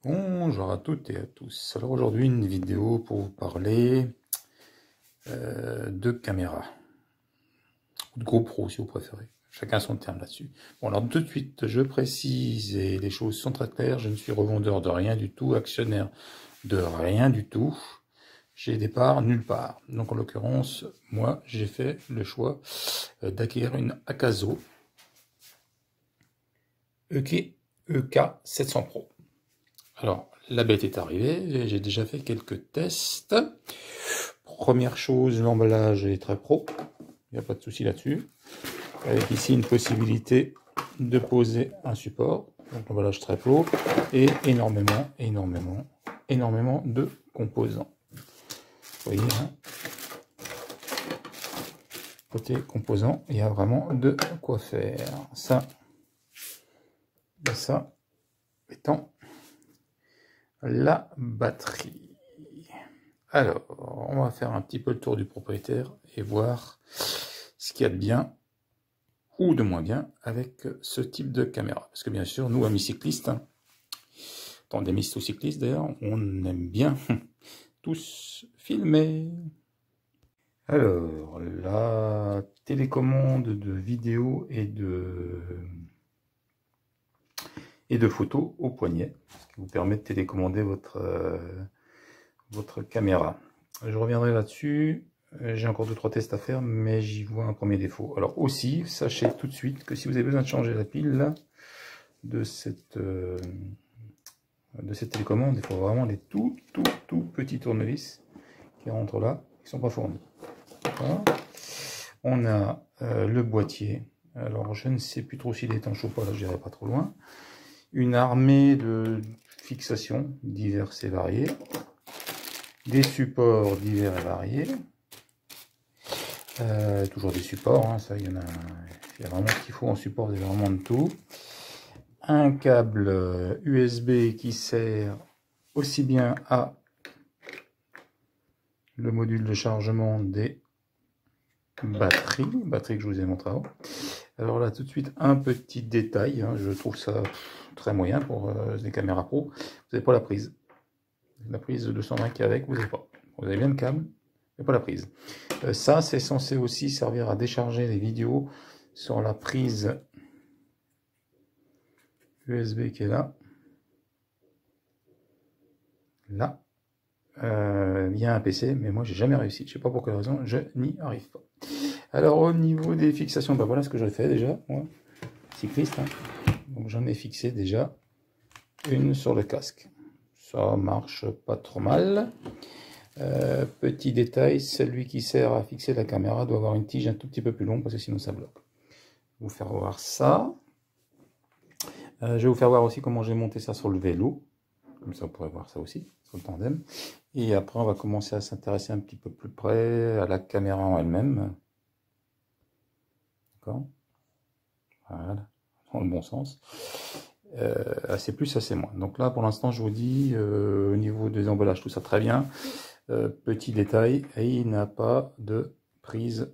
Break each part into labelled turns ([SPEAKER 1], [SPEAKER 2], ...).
[SPEAKER 1] Bonjour à toutes et à tous. Alors aujourd'hui une vidéo pour vous parler de caméra, ou de GoPro si vous préférez. Chacun son terme là-dessus. Bon alors tout de suite je précise et les choses sont très claires. Je ne suis revendeur de rien du tout, actionnaire de rien du tout. J'ai des parts nulle part. Donc en l'occurrence moi j'ai fait le choix d'acquérir une Akazo EK 700 Pro. Alors, la bête est arrivée, j'ai déjà fait quelques tests. Première chose, l'emballage est très pro, il n'y a pas de souci là-dessus. Avec ici une possibilité de poser un support, donc l'emballage très pro, et énormément de composants. Vous voyez, hein, côté composants, il y a vraiment de quoi faire. Ça, et ça étant la batterie. Alors, on va faire un petit peu le tour du propriétaire et voir ce qu'il y a de bien ou de moins bien avec ce type de caméra. Parce que bien sûr, nous, amis cyclistes, tandémistes ou cyclistes d'ailleurs, on aime bien tous filmer. Alors, la télécommande de vidéo et de photos au poignet, ce qui vous permet de télécommander votre caméra. Je reviendrai là-dessus. J'ai encore 2-3 tests à faire, mais j'y vois un premier défaut. Alors aussi, sachez tout de suite que si vous avez besoin de changer la pile de cette télécommande, il faut vraiment les tout petits tournevis qui rentrent là, qui sont pas fournis. Voilà. On a le boîtier. Alors je ne sais plus trop s'il est étanche ou pas, là je n'irai pas trop loin. Une armée de fixations diverses et variées, des supports divers et variés, toujours des supports, hein, ça il y a vraiment ce qu'il faut en support, il y a vraiment de tout. Un câble USB qui sert aussi bien à le module de chargement des batteries que je vous ai montré avant. Alors là tout de suite un petit détail, hein, je trouve ça très moyen pour des caméras pro, vous n'avez pas la prise. La prise de 220 qui est avec, vous n'avez pas. Vous avez bien le câble, mais pas la prise. Ça, c'est censé aussi servir à décharger les vidéos sur la prise USB qui est là. Là. Il y a un PC, mais moi, j'ai jamais réussi. Je sais pas pour quelle raison, je n'y arrive pas. Alors, au niveau des fixations, ben voilà ce que j'ai fait déjà, moi, cycliste. Hein. Donc, j'en ai fixé déjà une sur le casque. Ça marche pas trop mal. Petit détail, celui qui sert à fixer la caméra doit avoir une tige un tout petit peu plus longue parce que sinon ça bloque. Je vais vous faire voir ça. Je vais vous faire voir aussi comment j'ai monté ça sur le vélo. Comme ça vous pourrez voir ça aussi sur le tandem. Et après on va commencer à s'intéresser un petit peu plus près à la caméra en elle-même. D'accord ? Voilà, dans le bon sens. Assez plus, assez moins. Donc là pour l'instant je vous dis au niveau des emballages tout ça très bien. Petit détail, et il n'a pas de prise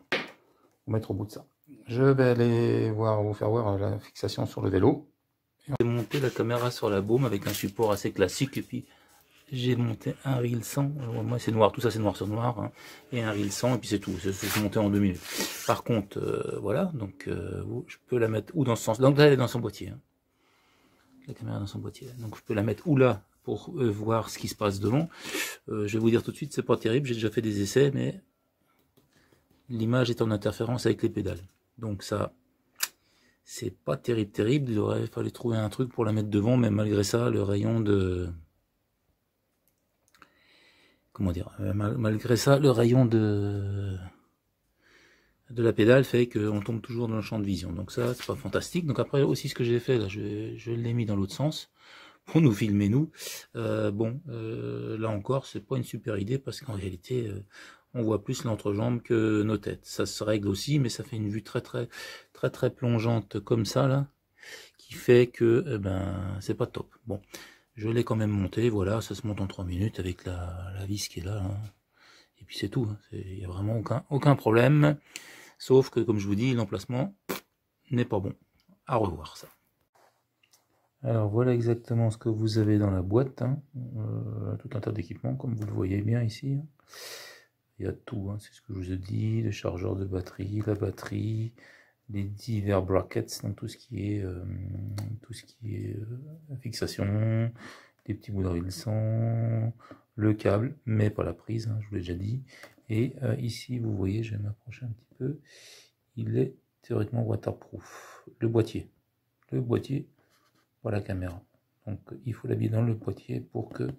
[SPEAKER 1] pour mettre au bout de ça. Je vais aller vous faire voir la fixation sur le vélo. J'ai monté la caméra sur la baume avec un support assez classique et puis j'ai monté un reel 100. Alors, moi c'est noir, tout ça c'est noir sur noir, hein, et un reel 100 et puis c'est tout. C'est monté en 2 minutes. Par contre, voilà, donc je peux la mettre où dans ce sens. Donc là elle est dans son boîtier. Hein. La caméra dans son boîtier. Donc je peux la mettre où là pour voir ce qui se passe devant. Je vais vous dire tout de suite, c'est pas terrible, j'ai déjà fait des essais, mais l'image est en interférence avec les pédales. Donc ça, c'est pas terrible, il aurait fallu trouver un truc pour la mettre devant, mais malgré ça, le rayon de... Comment dire, malgré ça, le rayon de la pédale fait qu'on tombe toujours dans le champ de vision. Donc ça, c'est pas fantastique. Donc après aussi, ce que j'ai fait, là, je l'ai mis dans l'autre sens. Pour nous filmer nous, là encore c'est pas une super idée parce qu'en réalité on voit plus l'entrejambe que nos têtes. Ça se règle aussi, mais ça fait une vue très plongeante comme ça là, qui fait que c'est pas top. Bon, je l'ai quand même monté, voilà, ça se monte en 3 minutes avec la vis qui est là, hein. Et puis c'est tout, hein. Il y a vraiment aucun problème, sauf que comme je vous dis, l'emplacement n'est pas bon. À revoir ça. Alors voilà exactement ce que vous avez dans la boîte, hein. Tout un tas d'équipements comme vous le voyez bien ici, hein. Il y a tout, hein, c'est ce que je vous ai dit, le chargeur de batterie, la batterie, les divers brackets, donc tout ce qui est fixation, des petits bouts de rilsan, le câble, mais pas la prise, hein, je vous l'ai déjà dit. Et ici, vous voyez, je vais m'approcher un petit peu, il est théoriquement waterproof. Le boîtier pour la caméra. Donc il faut l'habiller dans le boîtier pour que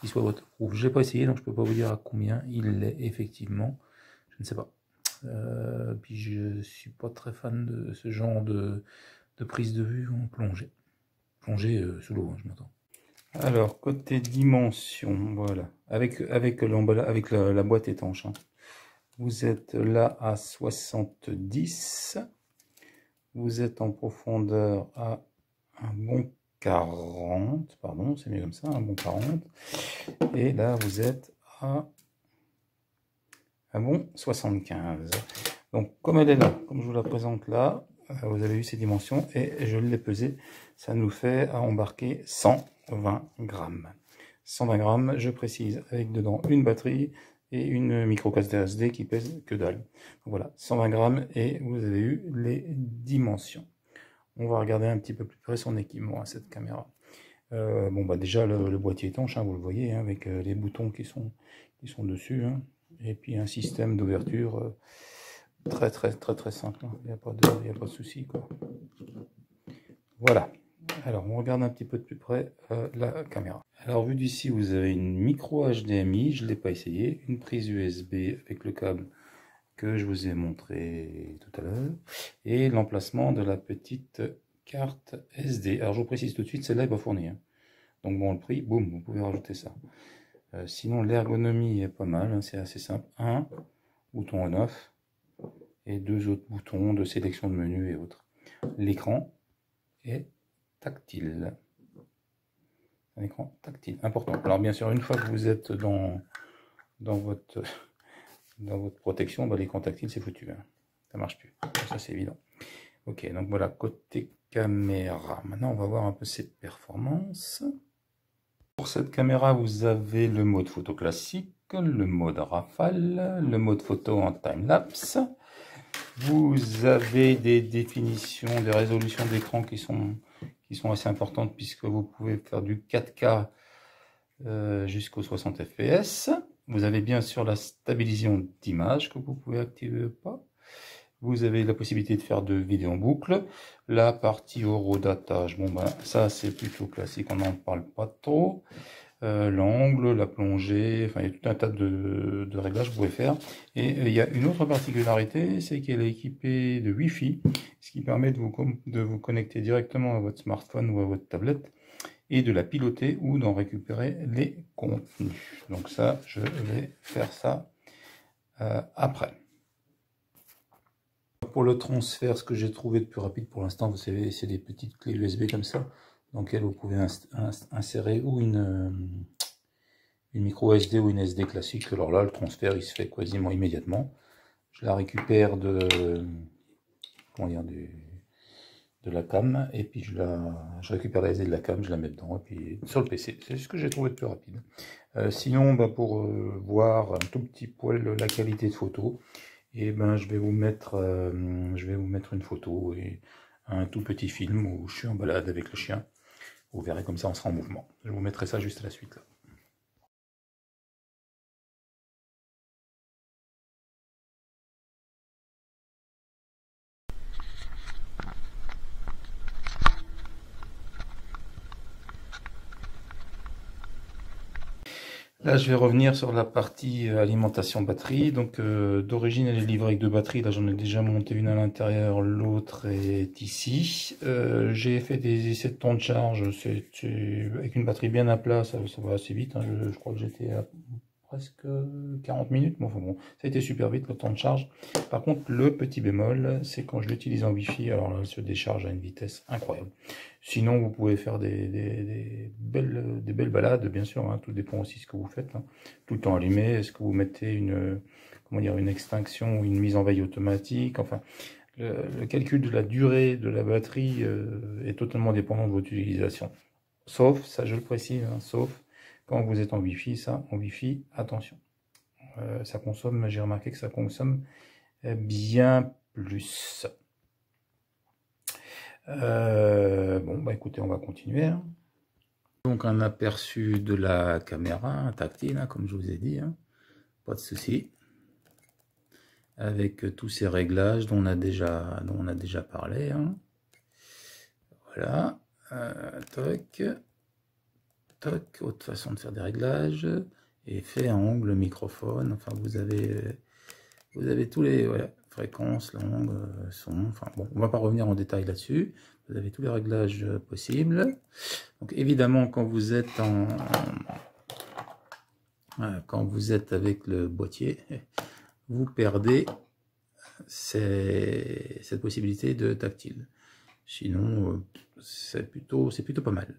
[SPEAKER 1] il soit waterproof. Je n'ai pas essayé, donc je peux pas vous dire à combien il l'est effectivement. Je ne sais pas. Puis je suis pas très fan de ce genre de prise de vue en plongée. Plongée sous l'eau, hein, je m'entends. Alors côté dimension, voilà, avec l'emballage, avec la boîte étanche, hein. Vous êtes là à 70. Vous êtes en profondeur à un bon 40, pardon, c'est mieux comme ça, un bon 40. Et là, vous êtes à un bon 75. Donc, comme elle est là, comme je vous la présente là, vous avez eu ces dimensions et je l'ai pesé. Ça nous fait à embarquer 120 grammes. 120 grammes, je précise, avec dedans une batterie et une micro carte SD qui pèse que dalle. Donc voilà, 120 grammes et vous avez eu les dimensions. On va regarder un petit peu plus près son équipement à cette caméra. Bon bah déjà le boîtier étanche, hein, vous le voyez, hein, avec les boutons qui sont dessus, hein, et puis un système d'ouverture très simple, hein. Il n'y a pas de souci, quoi. Voilà. Alors on regarde un petit peu de plus près la caméra. Alors vu d'ici, vous avez une micro HDMI, je ne l'ai pas essayé, une prise USB avec le câble que je vous ai montré tout à l'heure, et l'emplacement de la petite carte SD. Alors je vous précise tout de suite, celle-là est pas fournie, hein. Donc bon, le prix, boum, vous pouvez rajouter ça. Sinon l'ergonomie est pas mal, hein, c'est assez simple. Un bouton on-off et deux autres boutons de sélection de menu et autres. L'écran est tactile. Un écran tactile, important. Alors bien sûr, une fois que vous êtes dans votre protection, bah, l'écran tactile c'est foutu, hein. Ça marche plus, ça c'est évident. Ok, donc voilà, côté caméra. Maintenant on va voir un peu ses performances. Pour cette caméra, vous avez le mode photo classique, le mode rafale, le mode photo en time-lapse. Vous avez des définitions, des résolutions d'écran qui sont assez importantes puisque vous pouvez faire du 4K jusqu'au 60 fps. Vous avez bien sûr la stabilisation d'image que vous pouvez activer ou pas. Vous avez la possibilité de faire de vidéos en boucle. La partie horodatage, bon ben ça c'est plutôt classique, on n'en parle pas trop. L'angle, la plongée, enfin il y a tout un tas de réglages que vous pouvez faire. Et il y a une autre particularité, c'est qu'elle est équipée de Wi-Fi, ce qui permet de vous connecter directement à votre smartphone ou à votre tablette et de la piloter ou d'en récupérer les contenus. Donc ça, je vais faire ça après. Pour le transfert, ce que j'ai trouvé de plus rapide pour l'instant, vous savez, c'est des petites clés USB comme ça, dans lesquelles vous pouvez insérer ou une micro SD ou une SD classique. Alors là, le transfert, il se fait quasiment immédiatement. Je la récupère de la cam, et puis je récupère la SD de la cam, je la mets dedans, et puis sur le PC. C'est ce que j'ai trouvé de plus rapide. Sinon, bah, pour voir un tout petit poil la qualité de photo, et ben je vais vous mettre une photo et un tout petit film où je suis en balade avec le chien. Vous verrez, comme ça on sera en mouvement. Je vous mettrai ça juste à la suite là. Là, je vais revenir sur la partie alimentation batterie. Donc, d'origine, elle est livrée avec deux batteries. Là, j'en ai déjà monté une à l'intérieur, l'autre est ici. J'ai fait des essais de temps de charge. Avec une batterie bien à plat, ça va assez vite, hein. Je crois que j'étais à presque 40 minutes. Bon, enfin bon, ça a été super vite le temps de charge. Par contre, le petit bémol, c'est quand je l'utilise en Wi-Fi, alors là, elle se décharge à une vitesse incroyable. Sinon, vous pouvez faire des belles balades, bien sûr, hein, tout dépend aussi de ce que vous faites, hein. Tout le temps allumé, est-ce que vous mettez une extinction ou une mise en veille automatique, enfin, le calcul de la durée de la batterie est totalement dépendant de votre utilisation. Sauf, ça je le précise, hein, sauf quand vous êtes en Wi-Fi, ça, en Wi-Fi, attention. Ça consomme, j'ai remarqué que ça consomme bien plus. Bon, bah écoutez, on va continuer. Hein. Donc un aperçu de la caméra tactile, hein, comme je vous ai dit, hein. Pas de souci. Avec tous ces réglages dont on a déjà parlé. Hein. Voilà. Toc. Toc. Autre façon de faire des réglages. Effet, angle, microphone. Enfin, vous avez tous les fréquences, langue, son. Enfin bon, on va pas revenir en détail là-dessus. Vous avez tous les réglages possibles. Donc évidemment, quand vous êtes avec le boîtier, vous perdez cette possibilité de tactile. Sinon, c'est plutôt pas mal.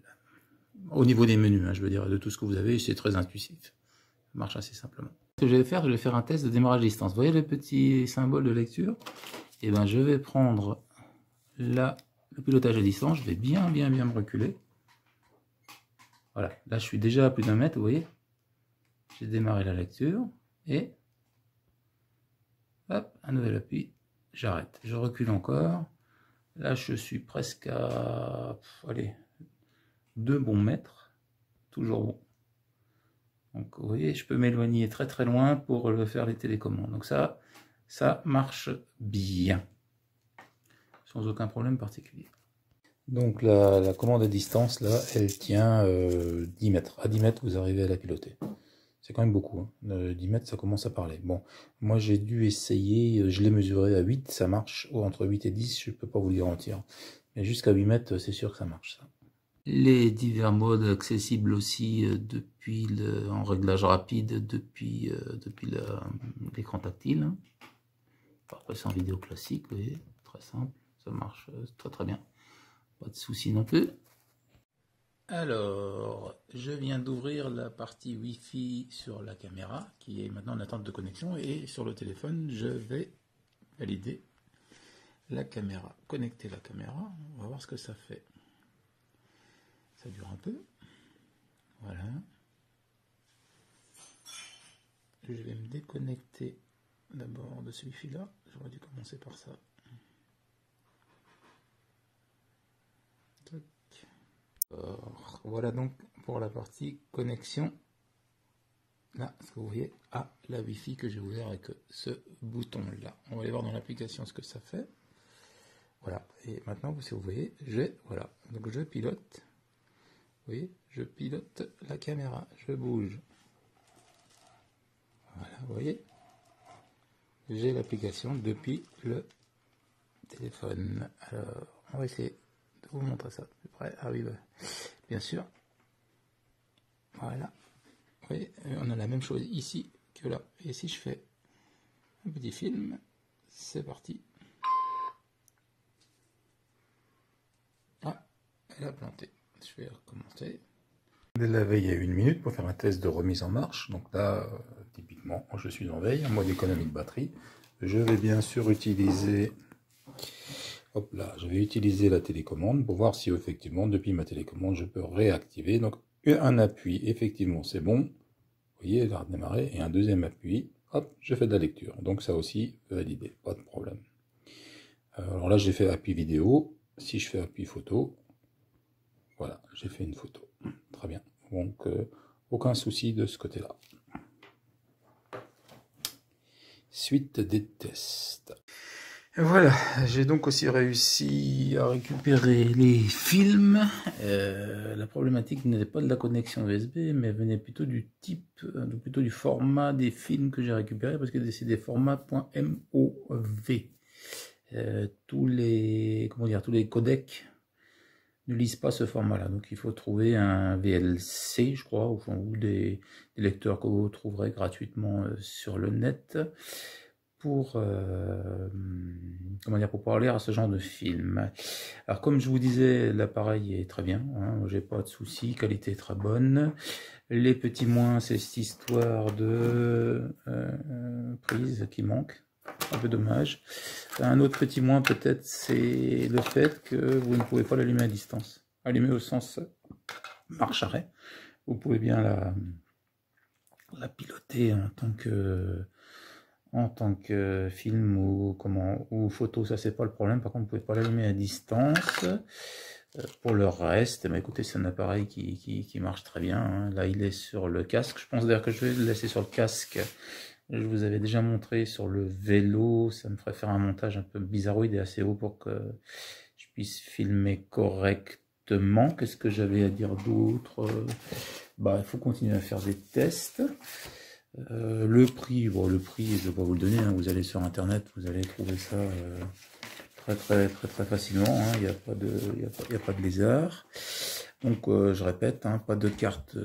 [SPEAKER 1] Au niveau des menus, hein, je veux dire, de tout ce que vous avez, c'est très intuitif. Ça marche assez simplement. Ce que je vais faire un test de démarrage à distance. Vous voyez le petit symbole de lecture? Et ben, je vais prendre le pilotage à distance. Je vais bien me reculer. Voilà, là je suis déjà à plus d'1 mètre, vous voyez. J'ai démarré la lecture et hop, un nouvel appui, j'arrête. Je recule encore. Là je suis presque à 2 bons mètres, toujours bon. Donc vous voyez, je peux m'éloigner très loin pour le faire les télécommandes. Donc ça marche bien, sans aucun problème particulier. Donc la commande à distance, là, elle tient 10 mètres. À 10 mètres, vous arrivez à la piloter. C'est quand même beaucoup. Hein. 10 mètres, ça commence à parler. Bon, moi j'ai dû essayer, je l'ai mesuré à 8, ça marche. Ou entre 8 et 10, je ne peux pas vous le garantir. Mais jusqu'à 8 mètres, c'est sûr que ça marche. Ça. Les divers modes accessibles aussi en réglage rapide depuis l'écran tactile. Après, c'est en vidéo classique, vous voyez, très simple. Ça marche très bien. Pas de souci non plus. Alors, je viens d'ouvrir la partie Wi-Fi sur la caméra, qui est maintenant en attente de connexion, et sur le téléphone, je vais valider la caméra, connecter la caméra. On va voir ce que ça fait. Ça dure un peu. Voilà. Je vais me déconnecter d'abord de ce Wi-Fi là. J'aurais dû commencer par ça. Alors, voilà donc pour la partie connexion. Là, ce que vous voyez, à la Wi-Fi que j'ai ouvert avec ce bouton là. On va aller voir dans l'application ce que ça fait. Voilà. Et maintenant, si vous voyez, voilà. Donc je pilote. Vous voyez, je pilote la caméra. Je bouge. Voilà, vous voyez. J'ai l'application depuis le téléphone. Alors, on va essayer de vous montrer ça de plus près. Ah oui, bah, bien sûr. Voilà. Vous voyez, on a la même chose ici que là. Et si je fais un petit film, c'est parti. Ah, elle a planté. Je vais recommencer. Dès la veille à 1 minute pour faire un test de remise en marche. Donc là, typiquement, je suis en veille, en mode économie de batterie. Je vais bien sûr utiliser... Hop là, je vais utiliser la télécommande pour voir si effectivement, depuis ma télécommande, je peux réactiver. Donc, un appui, effectivement, c'est bon. Vous voyez, elle a redémarré. Et un deuxième appui, hop, je fais de la lecture. Donc ça aussi, validé, pas de problème. Alors là, j'ai fait appui vidéo. Si je fais appui photo, voilà, j'ai fait une photo. Très bien. Donc, aucun souci de ce côté-là. Suite des tests. Voilà, j'ai donc aussi réussi à récupérer les films. La problématique n'était pas de la connexion USB, mais venait plutôt du type, plutôt du format des films que j'ai récupérés, parce que c'est des formats .mov. Tous les codecs ne lisent pas ce format-là, donc il faut trouver un VLC, je crois, ou des lecteurs que vous trouverez gratuitement sur le net. Pour pouvoir lire à ce genre de film. Alors comme je vous disais, l'appareil est très bien, hein, j'ai pas de soucis, qualité très bonne. Les petits moins, c'est cette histoire de prise qui manque. Un peu dommage. Un autre petit moins peut-être, c'est le fait que vous ne pouvez pas l'allumer à distance. Allumer au sens marche-arrêt. Vous pouvez bien la piloter en tant que film ou photo, ça c'est pas le problème. Par contre, vous pouvez pas l'allumer à distance. Pour le reste, bah, écoutez, c'est un appareil qui marche très bien. Hein. Là, il est sur le casque. Je pense d'ailleurs que je vais le laisser sur le casque. Je vous avais déjà montré sur le vélo. Ça me ferait faire un montage un peu bizarroïde et assez haut pour que je puisse filmer correctement. Qu'est-ce que j'avais à dire d'autre? Bah, il faut continuer à faire des tests. Le prix, bon, le prix, je vais pas vous le donner. Hein. Vous allez sur internet, vous allez trouver ça très facilement. Hein. Il n'y a pas de lézard. Donc, je répète, hein, pas de carte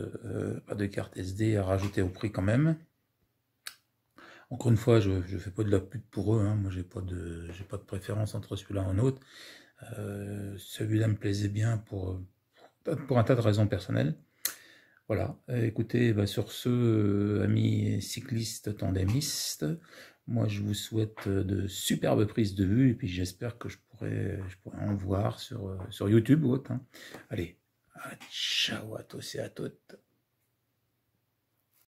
[SPEAKER 1] SD à rajouter au prix quand même. Encore une fois, je fais pas de la pute pour eux. Hein. Moi, j'ai pas de préférence entre celui-là et un autre. Celui-là me plaisait bien pour un tas de raisons personnelles. Voilà, écoutez, bah sur ce, amis cyclistes tandémistes, moi je vous souhaite de superbes prises de vue et puis j'espère que je pourrai en voir sur YouTube ou autre. Hein. Allez, ciao à tous et à toutes.